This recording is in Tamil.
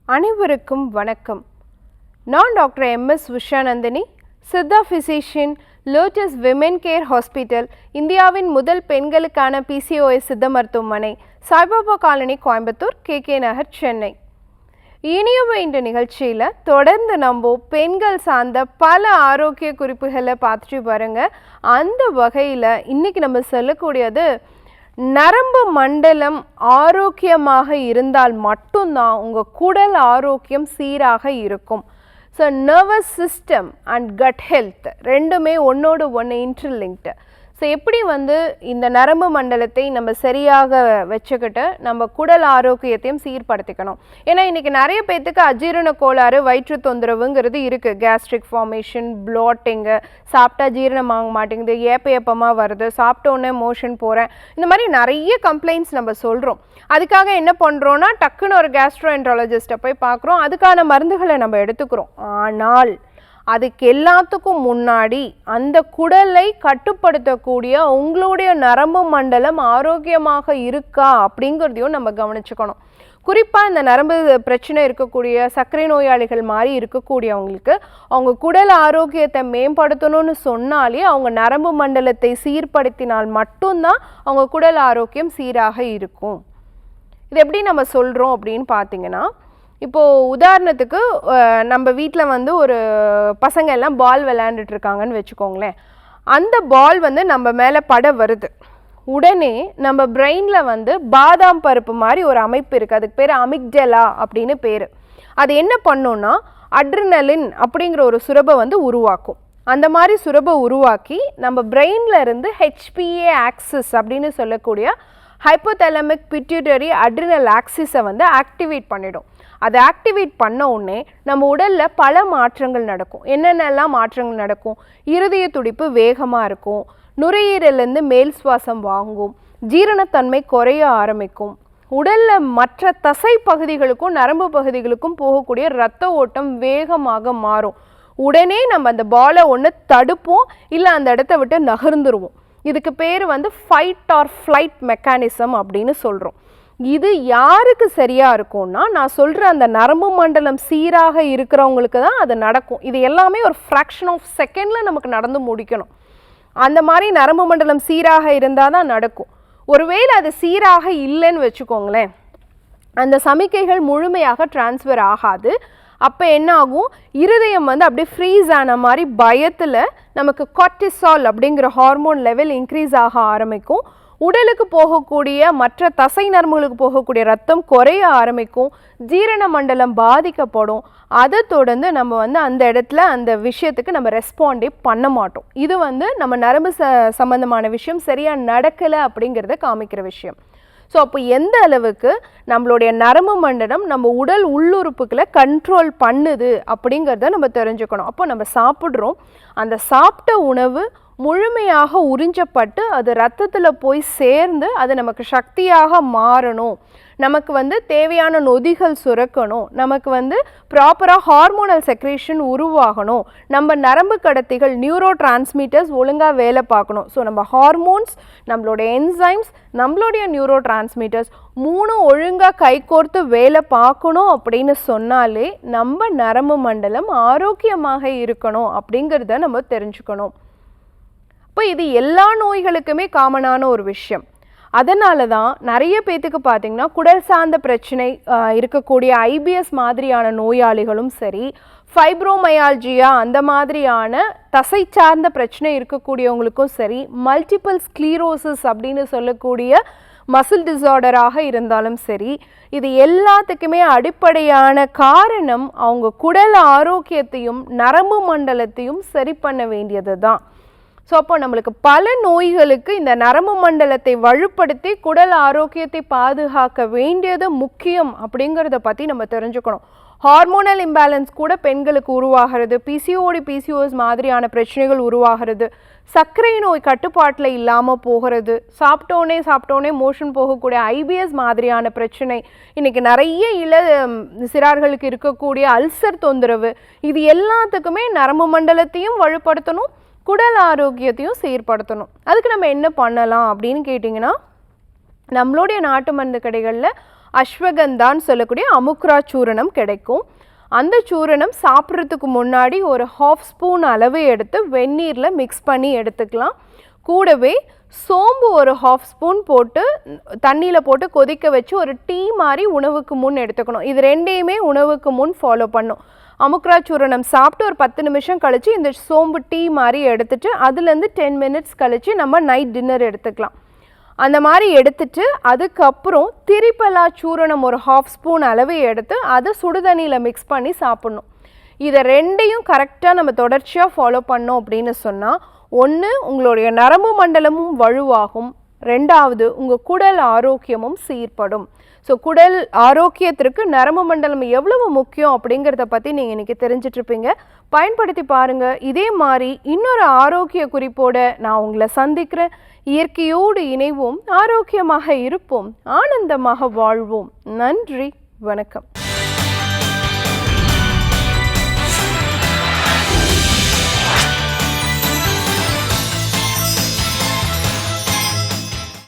அனைவருக்கும் வணக்கம். நான் doctor MS Usha Nandhini, Siddha physician, lotus women care hospital, இந்தியாவின் முதல் பெண்களுக்கான பிசிஓஎஸ் சித்த மருத்துவமனை, சாய்பாபா காலனி, கோயம்புத்தூர், கேகே நகர், சென்னை. இனியவை இந்த நிகழ்ச்சியில் தொடர்ந்து நம்ம பெண்கள் சார்ந்த பல ஆரோக்கிய குறிப்புகளை பார்த்துட்டு பாருங்க. அந்த வகையில் இன்னைக்கு நம்ம சொல்லக்கூடியது, நரம்பு மண்டலம் ஆரோக்கியமாக இருந்தால் மட்டும்தான் உங்கள் குடல் ஆரோக்கியம் சீராக இருக்கும். So nervous system and cut health ரெண்டுமே ஒன்றோடு ஒன்று இன்டர்லிங்க்டு. ஸோ எப்படி இந்த நரம்பு மண்டலத்தை நம்ம சரியாக வச்சுக்கிட்டு நம்ம குடல் ஆரோக்கியத்தையும் சீர்படுத்திக்கணும். ஏன்னா இன்றைக்கி நிறைய பேர்த்துக்கு அஜீரண கோளாறு, வயிற்று தொந்தரவுங்கிறது இருக்குது. கேஸ்ட்ரிக் ஃபார்மேஷன், ப்ளாட்டிங்கு, சாப்பிட்டா ஜீரணம் ஆக மாட்டேங்குது, ஏப்பமாக வருது, சாப்பிட்டோன்னே மோஷன் போகிறேன், இந்த மாதிரி நிறைய கம்ப்ளைண்ட்ஸ் நம்ம சொல்கிறோம். அதுக்காக என்ன பண்ணுறோன்னா டக்குன்னு ஒரு கேஸ்ட்ரோஎன்ட்ராலஜிஸ்ட்டை போய் பார்க்குறோம், அதுக்கான மருந்துகளை நம்ம எடுத்துக்கிறோம். ஆனால் அதுக்கு எல்லாத்துக்கும் முன்னாடி அந்த குடலை கட்டுப்படுத்தக்கூடிய உங்களுடைய நரம்பு மண்டலம் ஆரோக்கியமாக இருக்கா அப்படிங்கிறதையும் நம்ம கவனிச்சுக்கணும். குறிப்பாக இந்த நரம்பு பிரச்சனை இருக்கக்கூடிய சர்க்கரை நோயாளிகள் மாதிரி இருக்கக்கூடியவங்களுக்கு அவங்க குடல் ஆரோக்கியத்தை மேம்படுத்தணும்னு சொன்னாலே அவங்க நரம்பு மண்டலத்தை சீர்படுத்தினால் மட்டும்தான் அவங்க குடல் ஆரோக்கியம் சீராக இருக்கும். இது எப்படி நம்ம சொல்கிறோம் அப்படின்னு பார்த்தீங்கன்னா, இப்போது உதாரணத்துக்கு நம்ம வீட்டில் ஒரு பசங்க எல்லாம் பால் விளையாண்டுட்டு இருக்காங்கன்னு வச்சுக்கோங்களேன். அந்த பால் நம்ம மேலே பட வருது. உடனே நம்ம பிரெயினில் பாதாம் பருப்பு மாதிரி ஒரு அமைப்பு இருக்குது, அதுக்கு பேர் அமிக்டலா அப்படின்னு பேர். அது என்ன பண்ணுன்னா அட்ரினலின் அப்படிங்கிற ஒரு சுரபை உருவாக்கும். அந்த மாதிரி சுரபை உருவாக்கி நம்ம பிரெயினில் இருந்து ஹெச்பிஏ ஆக்சிஸ் அப்படின்னு சொல்லக்கூடிய ஹைப்போதலமிக் பிட்யூட்டரி அட்ரினல் ஆக்சிஸை ஆக்டிவேட் பண்ணிடும். அதை ஆக்டிவேட் பண்ண உடனே நம்ம உடலில் பல மாற்றங்கள் நடக்கும். என்னென்னலாம் மாற்றங்கள் நடக்கும்? இருதய துடிப்பு வேகமாக இருக்கும், நுரையீரலேருந்து மேல் சுவாசம் வாங்கும், ஜீரணத்தன்மை குறைய ஆரம்பிக்கும், உடலில் மற்ற தசை பகுதிகளுக்கும் நரம்பு பகுதிகளுக்கும் போகக்கூடிய இரத்த ஓட்டம் வேகமாக மாறும். உடனே நம்ம அந்த பாலை ஒன்று தடுப்போம், இல்லை அந்த இடத்த விட்டு நகர்ந்துருவோம். இதுக்கு பேர் ஃபைட் ஆர் ஃப்ளைட் மெக்கானிசம் அப்படின்னு சொல்கிறோம். இது யாருக்கு சரியாக இருக்கும்னா, நான் சொல்கிற அந்த நரம்பு மண்டலம் சீராக இருக்கிறவங்களுக்கு தான் அது நடக்கும். இது எல்லாமே ஒரு ஃப்ராக்ஷன் ஆஃப் செகண்டில் நமக்கு நடந்து முடிக்கணும். அந்த மாதிரி நரம்பு மண்டலம் சீராக இருந்தால் தான் நடக்கும். ஒருவேளை அது சீராக இல்லைன்னு வச்சுக்கோங்களேன், அந்த சமிக்கைகள் முழுமையாக டிரான்ஸ்ஃபர் ஆகாது. அப்போ என்ன ஆகும்? இருதயம் அப்படியே ஃப்ரீஸ் ஆன மாதிரி பயத்தில் நமக்கு கார்டிசால் அப்படிங்கிற ஹார்மோன் லெவல் இன்க்ரீஸ் ஆக ஆரம்பிக்கும். உடலுக்கு போகக்கூடிய மற்ற தசை நரம்புகளுக்கு போகக்கூடிய ரத்தம் குறைய ஆரம்பிக்கும், ஜீரண மண்டலம் பாதிக்கப்படும். அதை தொடர்ந்து நம்ம அந்த இடத்துல அந்த விஷயத்துக்கு நம்ம ரெஸ்பாண்டே பண்ண மாட்டோம். இது நம்ம நரம்பு சம்பந்தமான விஷயம் சரியாக நடக்கலை அப்படிங்கிறத காமிக்கிற விஷயம். ஸோ அப்போ எந்த அளவுக்கு நம்மளுடைய நரம்பு மண்டலம் நம்ம உடல் உள்ளுறுப்புகளை கண்ட்ரோல் பண்ணுது அப்படிங்கிறத நம்ம தெரிஞ்சுக்கணும். அப்போ நம்ம சாப்பிட்றோம், அந்த சாப்பிட்ட உணவு முழுமையாக உறிஞ்சப்பட்டு அது ரத்தத்தில் போய் சேர்ந்து அது நமக்கு சக்தியாக மாறணும், நமக்கு தேவையான நொதிகள் சுரக்கணும், நமக்கு ப்ராப்பராக ஹார்மோனல் செக்ரேஷன் உருவாகணும், நம்ம நரம்பு கடத்திகள் நியூரோ டிரான்ஸ்மிட்டர்ஸ் ஒழுங்காக வேலை பார்க்கணும். ஸோ நம்ம ஹார்மோன்ஸ், நம்மளுடைய என்சைம்ஸ், நம்மளுடைய நியூரோ டிரான்ஸ்மிட்டர்ஸ் மூணும் ஒழுங்காக கைகோர்த்து வேலை பார்க்கணும் அப்படின்னு சொன்னாலே நம்ம நரம்பு மண்டலம் ஆரோக்கியமாக இருக்கணும் அப்படிங்கிறத நம்ம தெரிஞ்சுக்கணும். இப்போ இது எல்லா நோய்களுக்குமே காமனான ஒரு விஷயம். அதனால தான் நிறைய பேத்துக்கு பார்த்திங்கன்னா குடல் சார்ந்த பிரச்சனை இருக்கக்கூடிய ஐபிஎஸ் மாதிரியான நோயாளிகளும் சரி, ஃபைப்ரோமயால்ஜியா அந்த மாதிரியான தசை சார்ந்த பிரச்சனை இருக்கக்கூடியவங்களுக்கும் சரி, மல்டிபிள் ஸ்க்ளீரோசிஸ் அப்படின்னு சொல்லக்கூடிய மசில் டிஸார்டராக இருந்தாலும் சரி, இது எல்லாத்துக்குமே அடிப்படையான காரணம் அவங்க குடல் ஆரோக்கியத்தையும் நரம்பு மண்டலத்தையும் சரி பண்ண வேண்டியது தான். ஸோ அப்போ நம்மளுக்கு பல நோய்களுக்கு இந்த நரம்பு மண்டலத்தை வலுப்படுத்தி குடல் ஆரோக்கியத்தை பாதுகாக்க வேண்டியது முக்கியம் அப்படிங்கிறத பற்றி நம்ம தெரிஞ்சுக்கணும். ஹார்மோனல் இம்பேலன்ஸ் கூட பெண்களுக்கு உருவாகிறது, பிசிஓடி பிசிஓஎஸ் மாதிரியான பிரச்சனைகள் உருவாகிறது, சர்க்கரை நோய் கட்டுப்பாட்டில் இல்லாமல் போகிறது, சாப்பிட்டோன்னே மோஷன் போகக்கூடிய ஐபிஎஸ் மாதிரியான பிரச்சனை, இன்றைக்கி நிறைய சிறார்களுக்கு இருக்கக்கூடிய அல்சர் தொந்தரவு, இது எல்லாத்துக்குமே நரம்பு மண்டலத்தையும் வலுப்படுத்தணும், குடல் ஆரோக்கியத்தையும் சீர்படுத்தணும். அதுக்கு நம்ம என்ன பண்ணலாம் அப்படின்னு கேட்டிங்கன்னா, நம்மளுடைய நாட்டு மருந்து கடைகளில் அஸ்வகந்தான்னு சொல்லக்கூடிய அமுக்ரா சூரணம் கிடைக்கும். அந்த சூரணம் சாப்பிட்றதுக்கு முன்னாடி ஒரு 1/2 ஸ்பூன் அளவு எடுத்து வெந்நீரில் மிக்ஸ் பண்ணி எடுத்துக்கலாம். கூடவே சோம்பு ஒரு 1/2 ஸ்பூன் போட்டு தண்ணியில் போட்டு கொதிக்க வச்சு ஒரு டீ மாதிரி உணவுக்கு முன் எடுத்துக்கணும். இது ரெண்டையுமே உணவுக்கு முன் ஃபாலோ பண்ணும். அமுக்ரா சூரணம் சாப்பிட்டு ஒரு 10 நிமிஷம் கழித்து இந்த சோம்பு டீ மாதிரி எடுத்துட்டு அதுலேருந்து 10 மினிட்ஸ் கழித்து நம்ம நைட் டின்னர் எடுத்துக்கலாம். அந்த மாதிரி எடுத்துட்டு அதுக்கப்புறம் திரிபலா சூரணம் ஒரு 1/2 ஸ்பூன் அளவு எடுத்து அதை சுடுதண்ணியில் மிக்ஸ் பண்ணி சாப்பிட்ணும். இதை ரெண்டையும் கரெக்டாக நம்ம தொடர்ச்சியாக ஃபாலோ பண்ணோம் அப்படின்னு சொன்னால், ஒன்று உங்களுடைய நரம்பு மண்டலமும் வலுவாகும், ரெண்டாவது உங்கள் குடல் ஆரோக்கியமும் சீர்படும். ஸோ குடல் ஆரோக்கியத்திற்கு நரம்பு மண்டலம் எவ்வளவு முக்கியம் அப்படிங்கிறத பற்றி நீங்கள் இன்றைக்கி தெரிஞ்சிட்ருப்பீங்க. பயன்படுத்தி பாருங்கள். இதே மாதிரி இன்னொரு ஆரோக்கிய குறிப்போடு நான் உங்களை சந்திக்கிறேன். இயற்கையோடு இணைவோம், ஆரோக்கியமாக இருப்போம், ஆனந்தமாக வாழ்வோம். நன்றி, வணக்கம்.